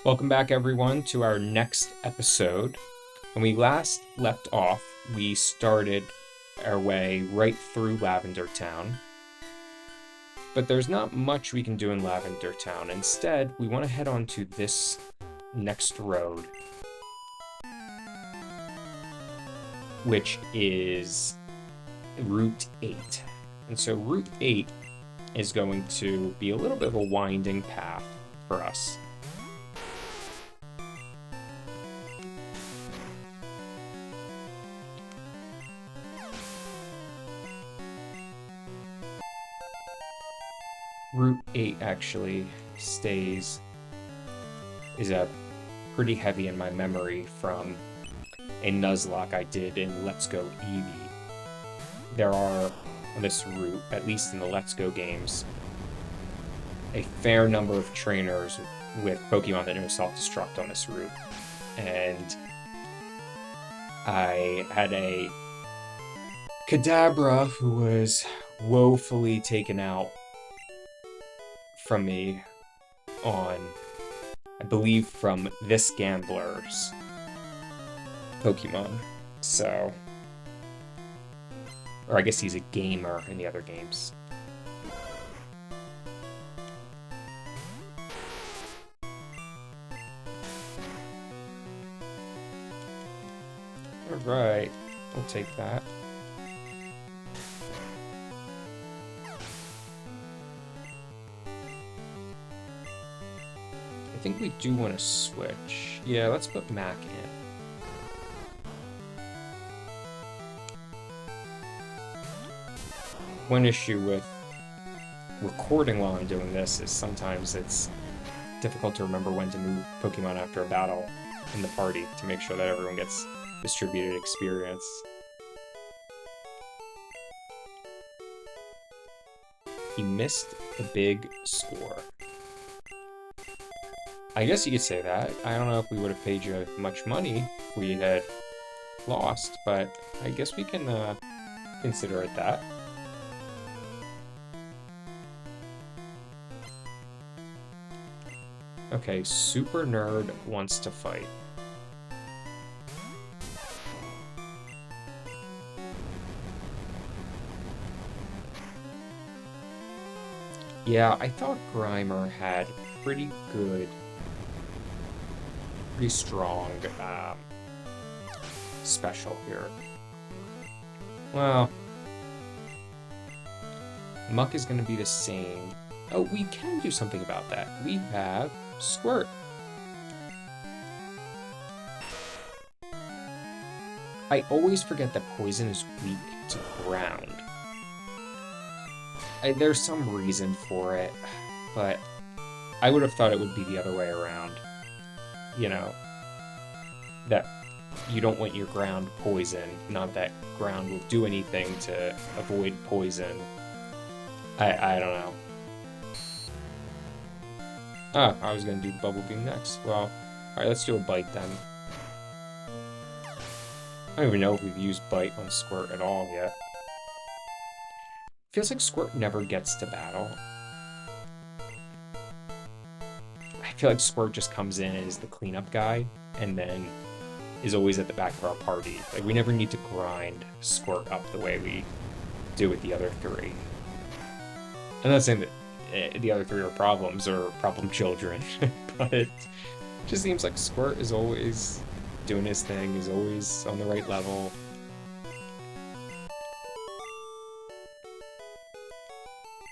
Welcome back, everyone, to our next episode. When we last left off, we started our way right through Lavender Town. But there's not much we can do in Lavender Town. Instead, we want to head on to this next road, which is Route 8. And so Route 8 is going to be a little bit of a winding path for us. Route 8 actually is pretty heavy in my memory from a Nuzlocke I did in Let's Go Eevee. There are, on this route, at least in the Let's Go games, a fair number of trainers with Pokemon that know self-destruct on this route. And I had a Kadabra who was woefully taken out from me on, I believe, from this gambler's Pokemon. So, or I guess he's a gamer in the other games. Alright, we'll take that. I think we do want to switch. Yeah, let's put Mac in. One issue with recording while I'm doing this is sometimes it's difficult to remember when to move Pokemon after a battle in the party to make sure that everyone gets distributed experience. He missed the big score. I guess you could say that. I don't know if we would have paid you much money if we had lost, but I guess we can consider it that. Okay, Super Nerd wants to fight. Yeah, I thought Grimer had pretty strong special here. Well, Muck is going to be the same. Oh, we can do something about that. We have Squirt. I always forget that poison is weak to ground. There's some reason for it, but I would have thought it would be the other way around. You know, that you don't want your ground poison, not that ground will do anything to avoid poison. I don't know. Ah, I was going to do Bubble Beam next. Well, alright, let's do a Bite then. I don't even know if we've used Bite on Squirt at all yet. Feels like Squirt never gets to battle. I feel like Squirt just comes in as the cleanup guy, and then is always at the back of our party. Like, we never need to grind Squirt up the way we do with the other three. I'm not saying that the other three are problems or problem children, but it just seems like Squirt is always doing his thing, he's always on the right level.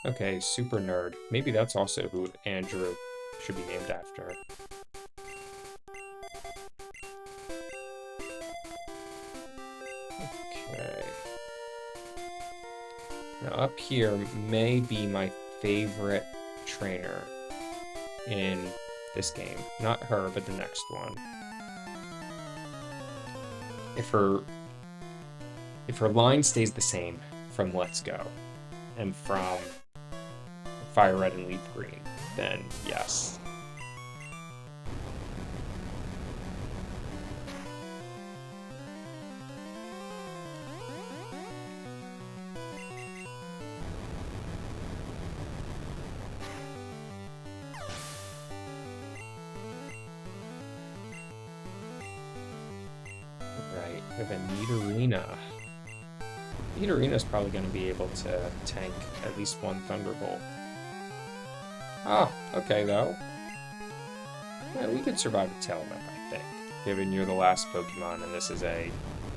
Okay, Super Nerd. Maybe that's also who Andrew should be named after. Okay. Now up here may be my favorite trainer in this game. Not her, but the next one. If her line stays the same from Let's Go and from Fire Red and Leaf Green, then yes. We have a Nidorina. Nidorina's probably going to be able to tank at least one Thunderbolt. Ah, okay, though. Yeah, we could survive a Tail Whip, I think. Given you're the last Pokemon, and this is a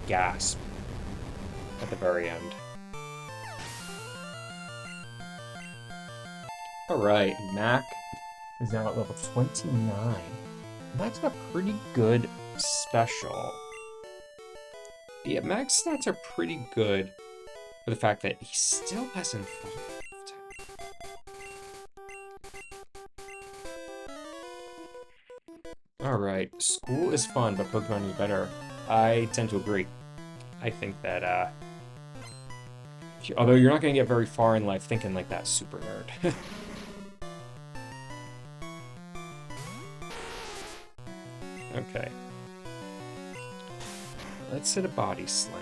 gasp at the very end. Alright, Mac is now at level 29. Mac's got a pretty good special. Yeah, Mac's stats are pretty good for the fact that he still hasn't evolved. Alright, school is fun, but Pokemon is better. I tend to agree. I think that, although you're not going to get very far in life thinking like that, super nerd. Okay. Let's hit a Body Slam.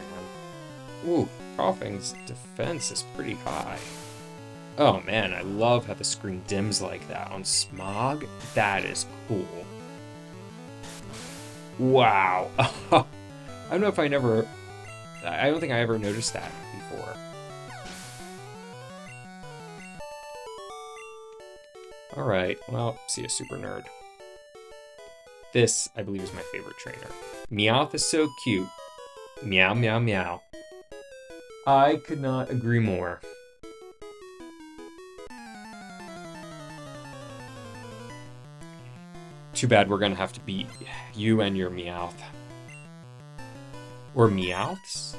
Ooh, Coughing's defense is pretty high. Oh man, I love how the screen dims like that on Smog. That is cool. Wow. I don't know if I don't think I ever noticed that before. Alright, well, see ya, super nerd. This, I believe, is my favorite trainer. Meowth is so cute. Meow, meow, meow. I could not agree more. Too bad we're gonna have to beat you and your Meowth. Or Meowths?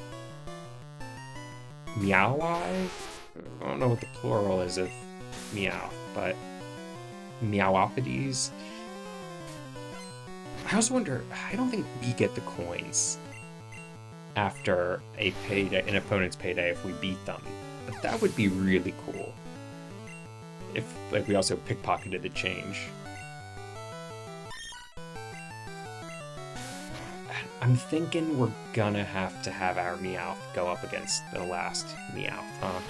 Meowi? I don't know what the plural is of Meowth, but Meowipides? I also wonder, I don't think we get the coins after a payday, an opponent's payday if we beat them. But that would be really cool. If, like, we also pickpocketed the change. I'm thinking we're gonna have to have our Meowth go up against the last Meowth, huh?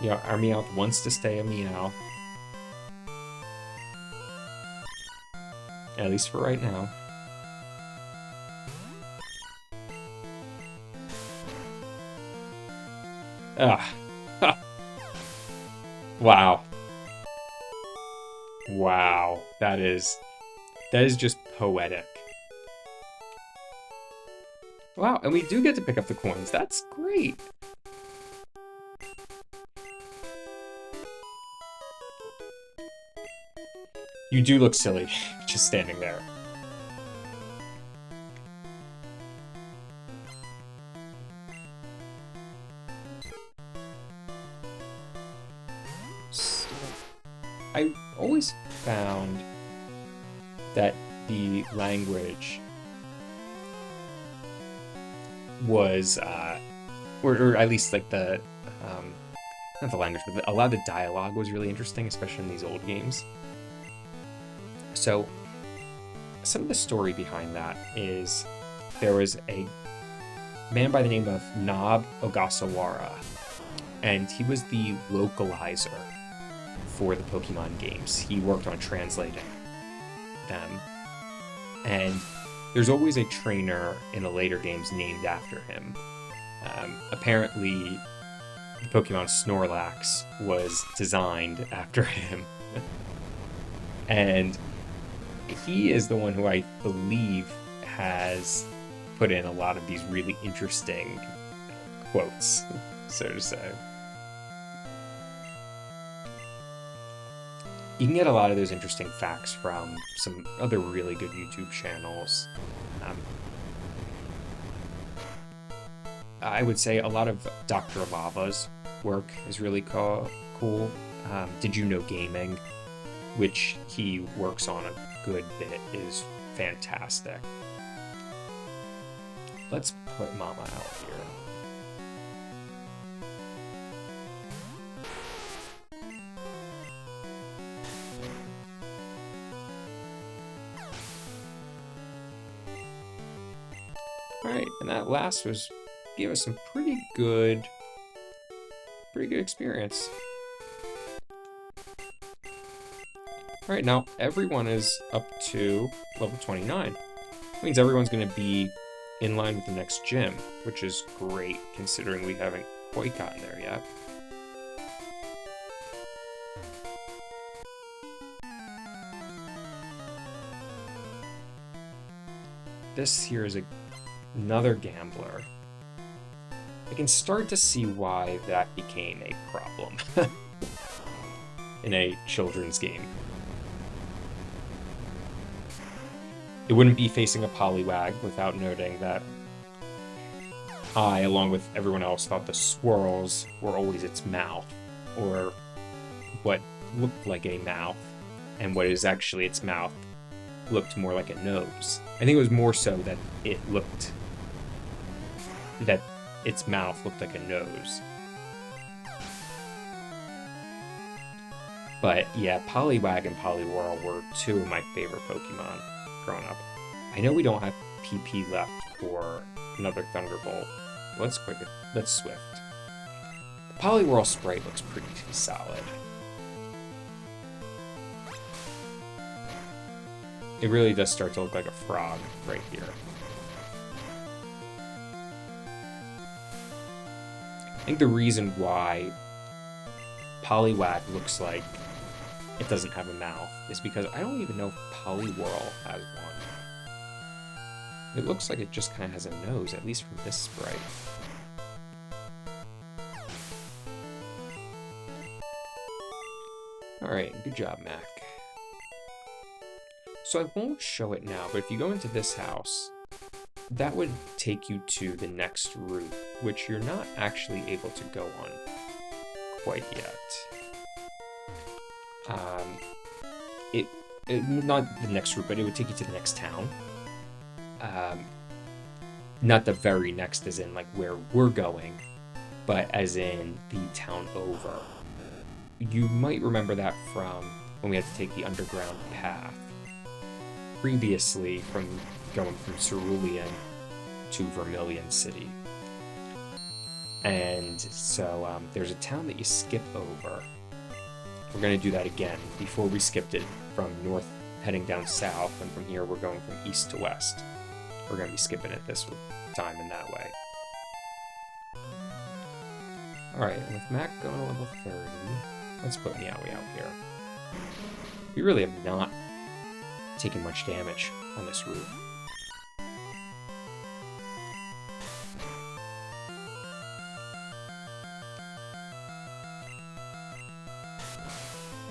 Yeah, our Meowth wants to stay a Meow. At least for right now. Ugh. Wow. Wow. That is just poetic. Wow, and we do get to pick up the coins. That's great. You do look silly, just standing there. So, I always found that the language was, or at least like the, not the language, but a lot of the dialogue was really interesting, especially in these old games. So, some of the story behind that is there was a man by the name of Nob Ogasawara, and he was the localizer for the Pokemon games. He worked on translating them, and there's always a trainer in the later games named after him. Apparently, the Pokemon Snorlax was designed after him, and he is the one who I believe has put in a lot of these really interesting quotes, so to say. You can get a lot of those interesting facts from some other really good YouTube channels. I would say a lot of Dr. Lava's work is really cool. Did You Know Gaming, which he works on a good bit, is fantastic. Let's put Mama out here. Alright, and that last gave us some pretty good experience. All right, now everyone is up to level 29. That means everyone's going to be in line with the next gym, which is great considering we haven't quite gotten there yet. This here is another gambler. I can start to see why that became a problem in a children's game. It wouldn't be facing a Poliwag without noting that I, along with everyone else, thought the swirls were always its mouth, or what looked like a mouth, and what is actually its mouth looked more like a nose. I think it was more so that its mouth looked like a nose. But yeah, Poliwag and Poliwhirl were two of my favorite Pokemon growing up. I know we don't have PP left for another Thunderbolt. Let's Swift. The Poliwhirl sprite looks pretty solid. It really does start to look like a frog right here. I think the reason why Poliwag looks like it doesn't have a mouth is because I don't even know if Poliwhirl has one. It looks like it just kind of has a nose, at least from this sprite. Alright, good job, Mac. So I won't show it now, but if you go into this house, that would take you to the next route, which you're not actually able to go on quite yet. Not the next route, but it would take you to the next town. Not the very next as in like where we're going, but as in the town over. You might remember that from when we had to take the underground path previously, from going from Cerulean to Vermilion City. And so there's a town that you skip over. We're going to do that again before we skipped it from north heading down south, and from here we're going from east to west. We're going to be skipping it this time in that way. Alright, and with Mac going to level 30, let's put Meowie out here. We really have not taken much damage on this route.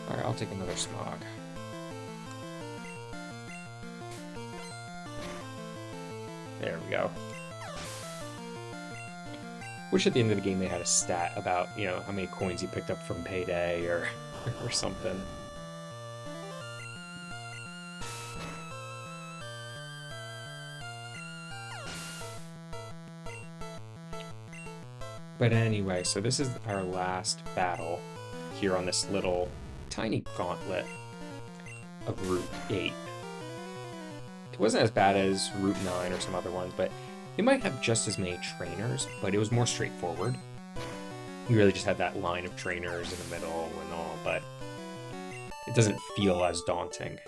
Alright, I'll take another Smog. There we go. Wish at the end of the game they had a stat about, you know, how many coins you picked up from Payday or something. But anyway, so this is our last battle here on this little tiny gauntlet of Route 8. It wasn't as bad as Route 9 or some other ones, but it might have just as many trainers, but it was more straightforward. We really just had that line of trainers in the middle and all, but it doesn't feel as daunting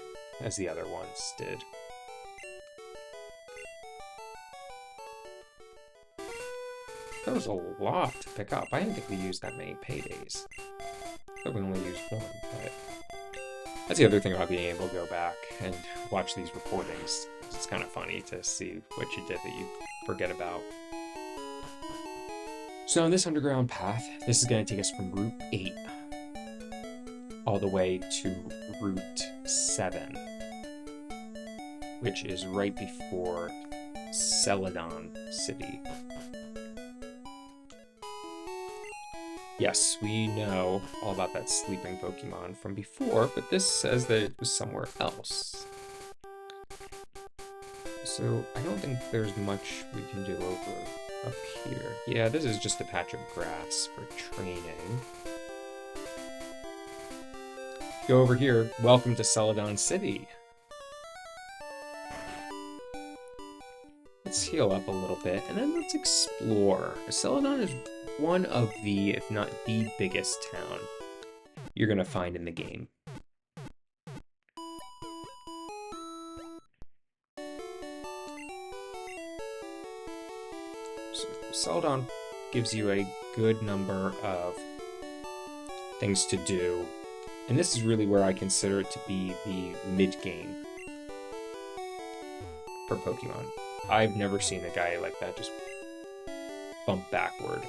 as the other ones did. That was a lot to pick up. I didn't think we used that many Paydays. I thought we only used one, but that's the other thing about being able to go back and watch these recordings. It's kind of funny to see what you did that you forget about. So on this underground path, this is going to take us from Route 8 all the way to Route 7, which is right before Celadon City. Yes, we know all about that sleeping Pokemon from before, but this says that it was somewhere else. So I don't think there's much we can do over up here. Yeah, this is just a patch of grass for training. Go over here. Welcome to Celadon City. Let's heal up a little bit, and then let's explore. Celadon is one of the, if not the biggest town you're going to find in the game. Celadon gives you a good number of things to do, and this is really where I consider it to be the mid-game for Pokemon. I've never seen a guy like that just bump backward.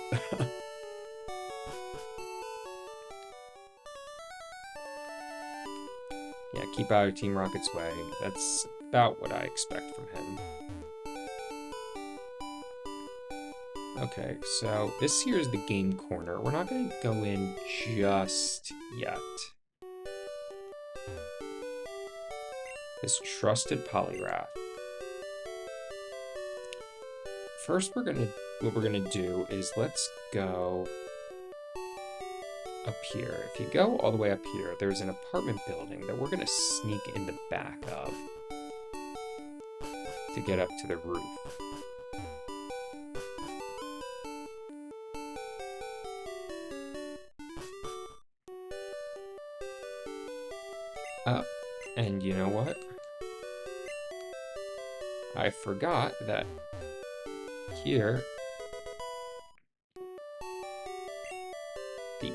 Yeah, keep out of Team Rocket's way. That's about what I expect from him. Okay, so this here is the game corner. We're not going to go in just yet. This trusted Poliwrath. First, what we're gonna do is let's go up here. If you go all the way up here, there's an apartment building that we're gonna sneak in the back of to get up to the roof. And you know what? I forgot that here the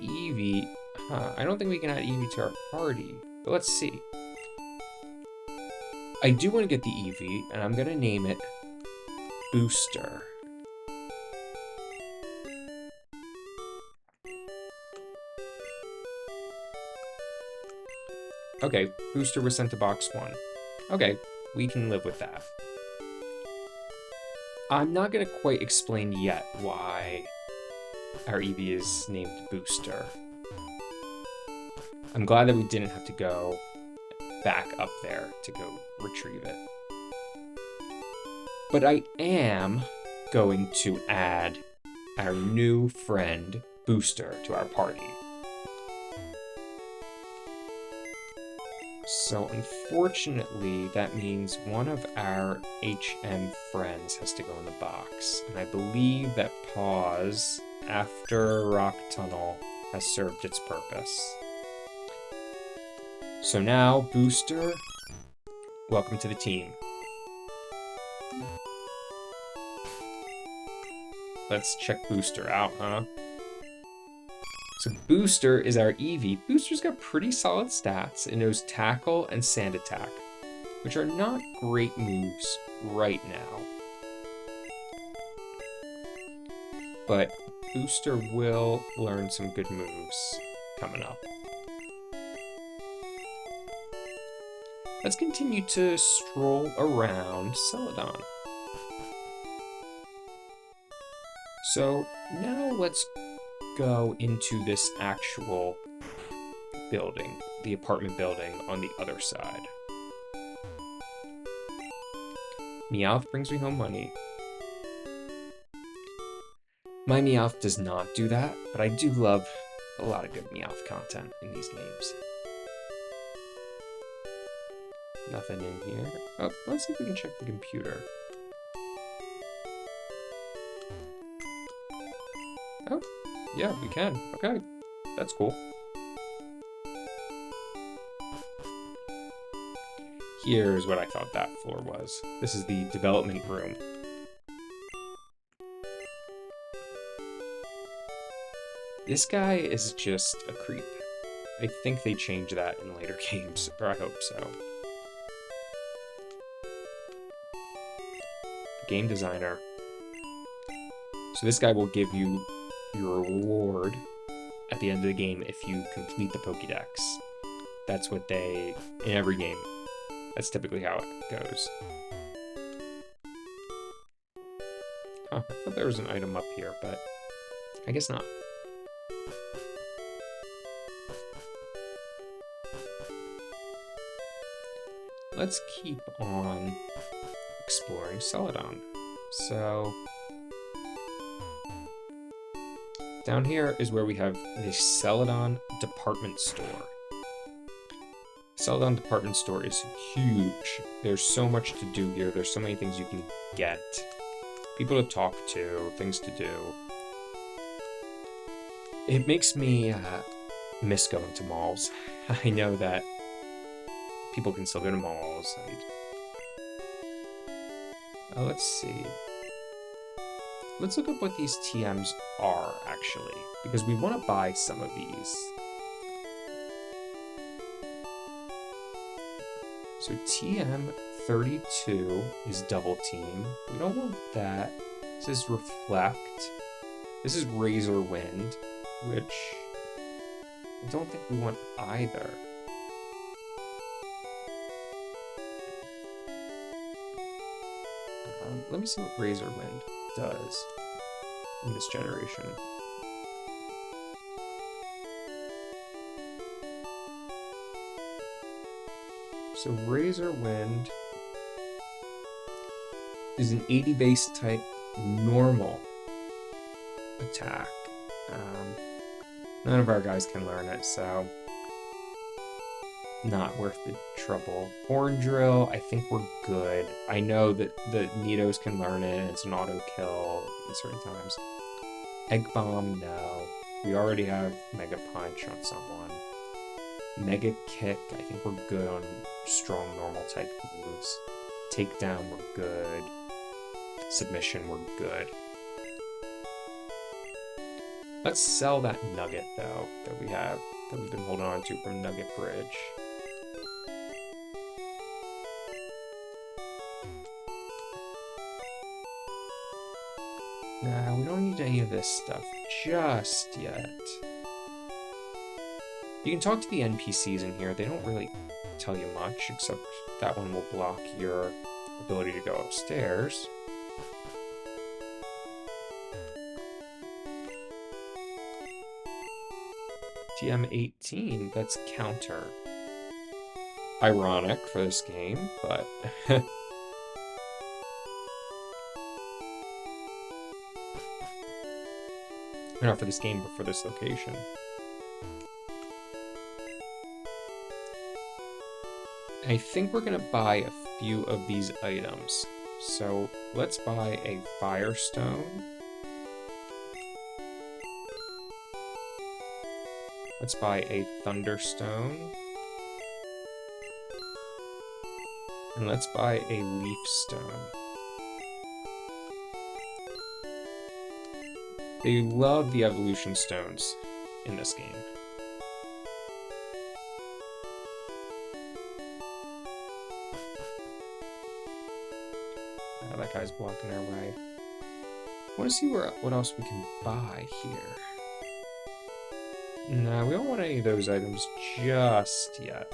Eevee, I don't think we can add Eevee to our party, but let's see. I do want to get the Eevee, and I'm gonna name it Booster. Okay, Booster was sent to box 1. Okay, we can live with that. I'm not going to quite explain yet why our Eevee is named Booster. I'm glad that we didn't have to go back up there to go retrieve it. But I am going to add our new friend, Booster, to our party. So unfortunately, that means one of our HM friends has to go in the box. And I believe that pause after Rock Tunnel has served its purpose. So now, Booster, welcome to the team. Let's check Booster out, huh? So Booster is our Eevee. Booster's got pretty solid stats. It knows Tackle and Sand Attack, which are not great moves right now. But Booster will learn some good moves coming up. Let's continue to stroll around Celadon. So now let's go into this actual building, the apartment building on the other side. Meowth brings me home money. My Meowth does not do that, but I do love a lot of good Meowth content in these games. Nothing in here. Oh, let's see if we can check the computer. Oh, yeah, we can. Okay, that's cool. Here's what I thought that floor was. This is the development room. This guy is just a creep. I think they change that in later games, or I hope so. Game designer. So this guy will give you your reward at the end of the game if you complete the Pokédex. That's what they, in every game, that's typically how it goes. Huh, I thought there was an item up here, but I guess not. Let's keep on exploring Celadon. So down here is where we have the Celadon department store. Celadon department store is huge. There's so much to do here. There's so many things you can get. People to talk to, things to do. It makes me miss going to malls. I know that people can still go to malls and let's see. Let's look up what these TMs are, actually, because we want to buy some of these. So TM32 is double team. We don't want that. This is reflect. This is razor wind, which I don't think we want either. Let me see what razor wind does in this generation. So razor wind is an 80 base type normal attack. None of our guys can learn it, so not worth the trouble. Horn drill, I think we're good. I know that the Nidos can learn it, and it's an auto kill at certain times. Egg bomb, no. We already have mega punch on someone. Mega kick, I think we're good on strong normal type moves. Takedown, we're good. Submission, we're good. Let's sell that nugget, though, that we've been holding on to from Nugget Bridge. Nah, we don't need any of this stuff just yet. You can talk to the NPCs in here. They don't really tell you much, except that one will block your ability to go upstairs. TM18, that's counter. Ironic for this game, but... Not for this game, but for this location. I think we're gonna buy a few of these items. So let's buy a Firestone. Let's buy a Thunderstone. And let's buy a Leaf Stone. They love the evolution stones in this game. Oh, that guy's blocking our way. I want to see what else we can buy here. Nah, we don't want any of those items just yet.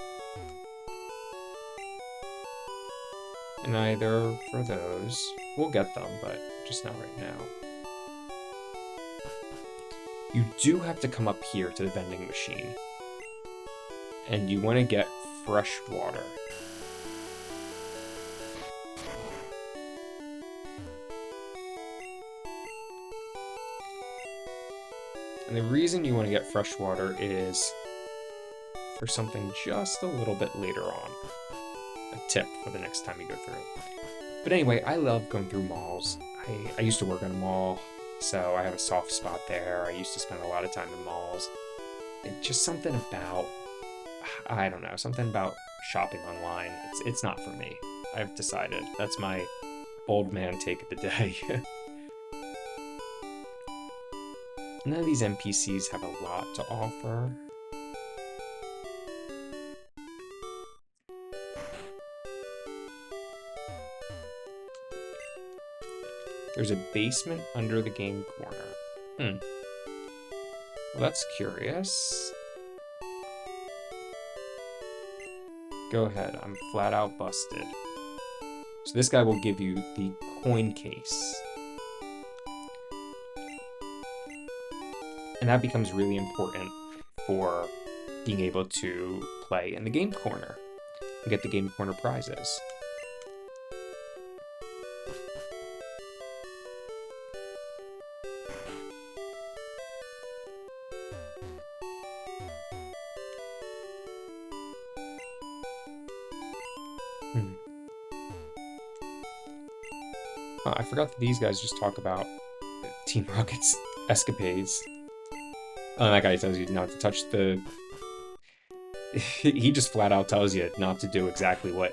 And either for those. We'll get them, but just not right now. You do have to come up here to the vending machine. And you want to get fresh water. And the reason you want to get fresh water is for something just a little bit later on. A tip for the next time you go through. But anyway, I love going through malls. I used to work at a mall, so I have a soft spot there. I used to spend a lot of time in malls. It's just something about, I don't know, something about shopping online. It's not for me. I've decided. That's my old man take of the day. None of these NPCs have a lot to offer. There's a basement under the game corner. Well, that's curious. Go ahead, I'm flat out busted. So this guy will give you the coin case. And that becomes really important for being able to play in the game corner and get the game corner prizes. I forgot that these guys just talk about Team Rocket's escapades. That guy tells you not to touch the... He just flat out tells you not to do exactly what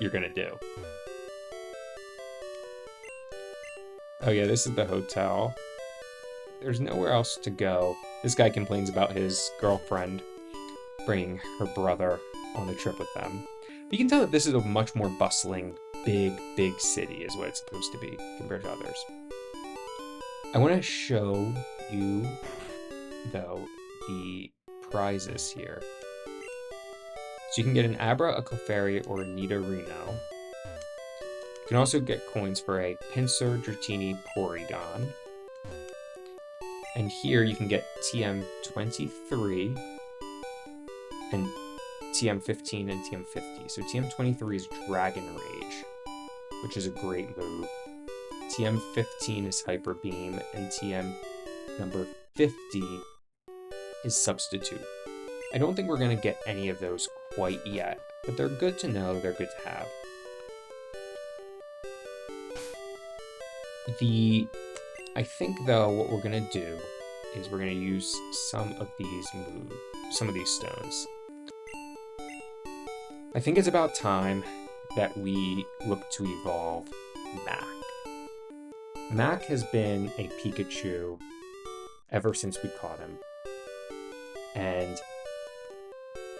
you're gonna do. Oh yeah, this is the hotel. There's nowhere else to go. This guy complains about his girlfriend bringing her brother on the trip with them. But you can tell that this is a much more bustling, big city is what it's supposed to be compared to others. I want to show you, though, the prizes here. So you can get an Abra, a Clefairy, or a Nidorino. You can also get coins for a Pinsir, Dratini, Porygon. And here you can get TM23 and TM15 and TM50. So TM23 is Dragon Rage, which is a great move. TM15 is Hyper Beam, and TM number 50 is Substitute. I don't think we're going to get any of those quite yet, but they're good to know, they're good to have. I think, though, what we're going to do is we're going to use some of these stones. I think it's about time that we look to evolve Mac. Mac has been a Pikachu ever since we caught him. And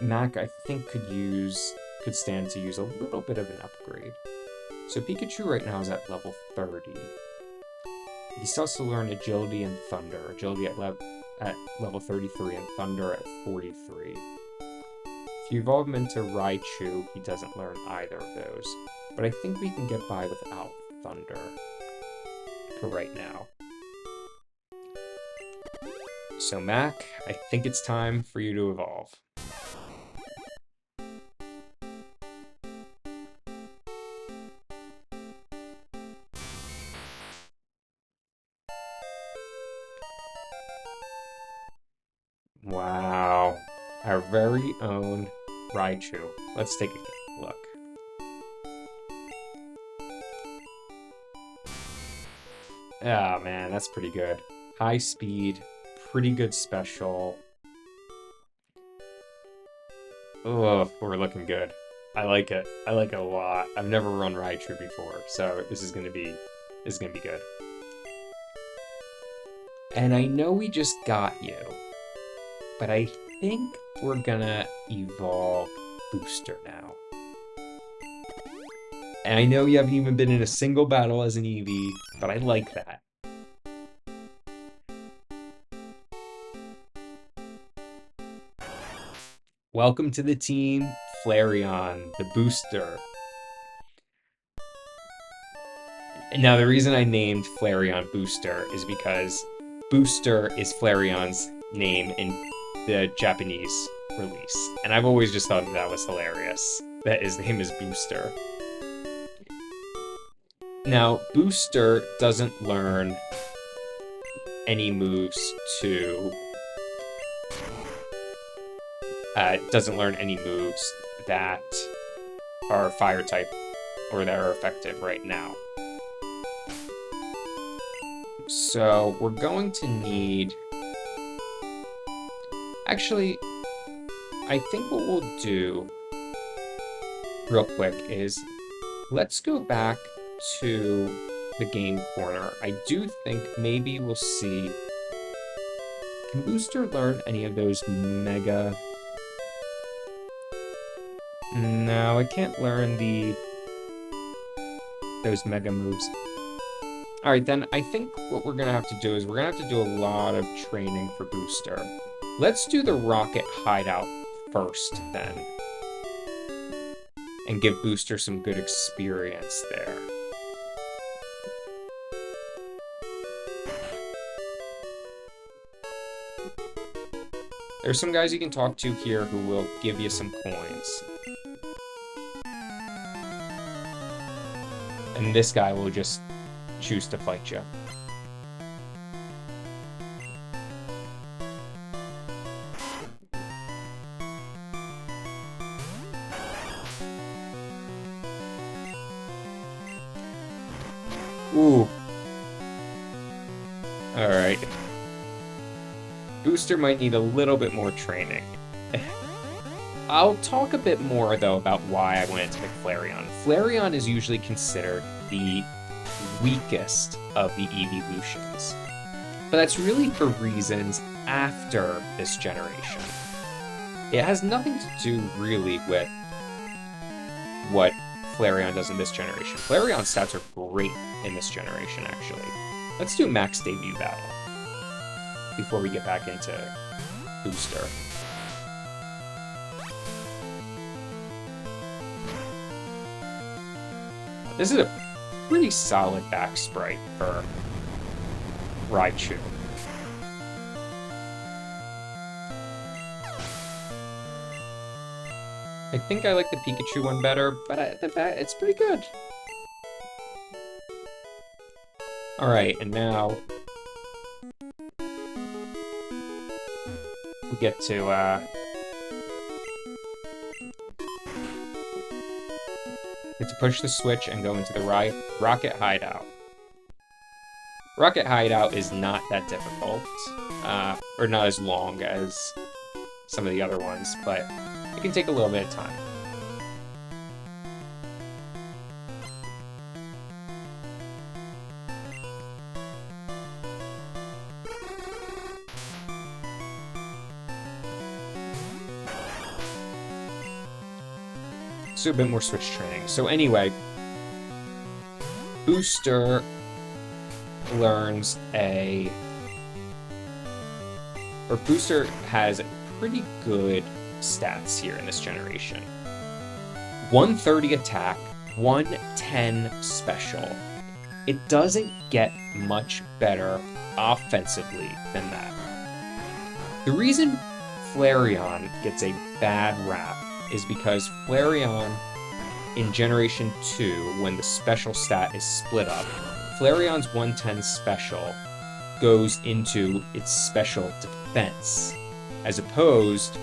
Mac, I think, could stand to use a little bit of an upgrade. So Pikachu right now is at level 30. He still has to learn Agility and Thunder. Agility at level 33 and Thunder at 43. If you evolve him into Raichu, he doesn't learn either of those. But I think we can get by without Thunder for right now. So Mac, I think it's time for you to evolve. Wow, our very own Raichu. Let's take a look. Ah, man, that's pretty good. High speed, pretty good special. Oh, we're looking good. I like it. I like it a lot. I've never run Raichu before, so this is gonna be good. And I know we just got you, but I think we're gonna evolve Booster now. And I know you haven't even been in a single battle as an Eevee, but I like that. Welcome to the team, Flareon, the Booster. Now, the reason I named Flareon Booster is because Booster is Flareon's name in the Japanese release. And I've always just thought that was hilarious, that his name is Booster. Now, Booster doesn't learn any moves that are fire type or that are effective right now. So we're going to need... Actually, I think what we'll do real quick is let's go back to the game corner. I do think maybe we'll see... Can Booster learn any of those Mega... No, I can't learn those Mega moves. Alright, then I think what we're going to have to do is we're going to have to do a lot of training for Booster. Let's do the Rocket Hideout first, then. And give Booster some good experience there. There's some guys you can talk to here who will give you some coins. And this guy will just choose to fight you. Ooh. Alright. Booster might need a little bit more training. I'll talk a bit more, though, about why I wanted to pick Flareon. Flareon is usually considered the weakest of the evolutions. But that's really for reasons after this generation. It has nothing to do really with what Flareon does in this generation. Flareon's stats are great in this generation, actually. Let's do max debut battle before we get back into Booster. This is a pretty solid back sprite for Raichu. I think I like the Pikachu one better, but it's pretty good. Alright, and now we get to push the switch and go into the Rocket Hideout. Rocket Hideout is not that difficult, or not as long as some of the other ones, but it can take a little bit of time. Let's do a bit more switch training. So anyway, Booster learns Booster has pretty good stats here in this generation. 130 attack, 110 special. It doesn't get much better offensively than that. The reason Flareon gets a bad rap is because Flareon in Generation 2, when the special stat is split up, Flareon's 110 special goes into its special defense, as opposed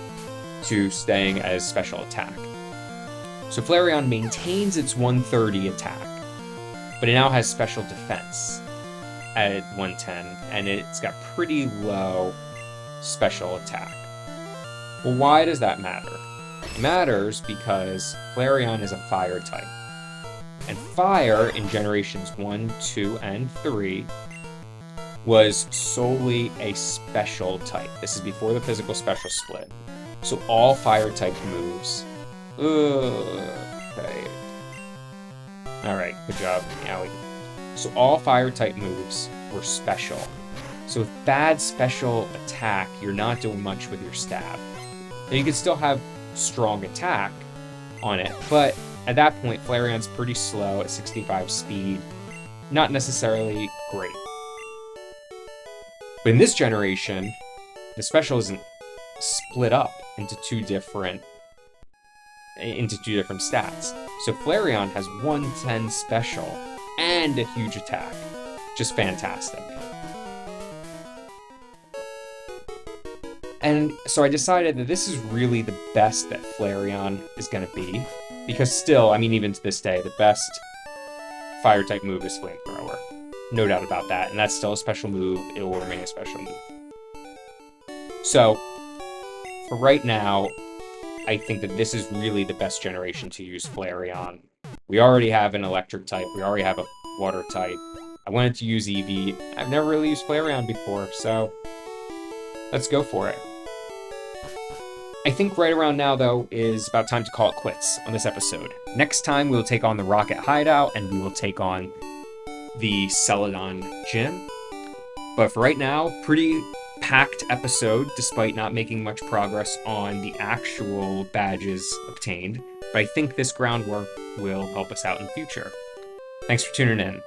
to staying as special attack. So Flareon maintains its 130 attack, but it now has special defense at 110, and it's got pretty low special attack. Well, why does that matter? It matters because Flareon is a fire type. And fire in generations 1, 2, and 3 was solely a special type. This is before the physical special split. So all fire type moves. Okay. Alright, good job, Meowie. So all fire type moves were special. So with bad special attack, you're not doing much with your stab. Now you can still have strong attack on it, but at that point, Flareon's pretty slow at 65 speed. Not necessarily great. But in this generation, the special isn't split up into two different stats. So Flareon has 110 special and a huge attack. Just fantastic. And so I decided that this is really the best that Flareon is going to be. Because still, I mean, even to this day, the best fire-type move is Flamethrower. No doubt about that. And that's still a special move. It will remain a special move. So, for right now, I think that this is really the best generation to use Flareon. We already have an electric type. We already have a water type. I wanted to use Eevee. I've never really used Flareon before, so let's go for it. I think right around now, though, is about time to call it quits on this episode. Next time, we'll take on the Rocket Hideout, and we will take on the Celadon Gym. But for right now, pretty packed episode, despite not making much progress on the actual badges obtained. But I think this groundwork will help us out in the future. Thanks for tuning in.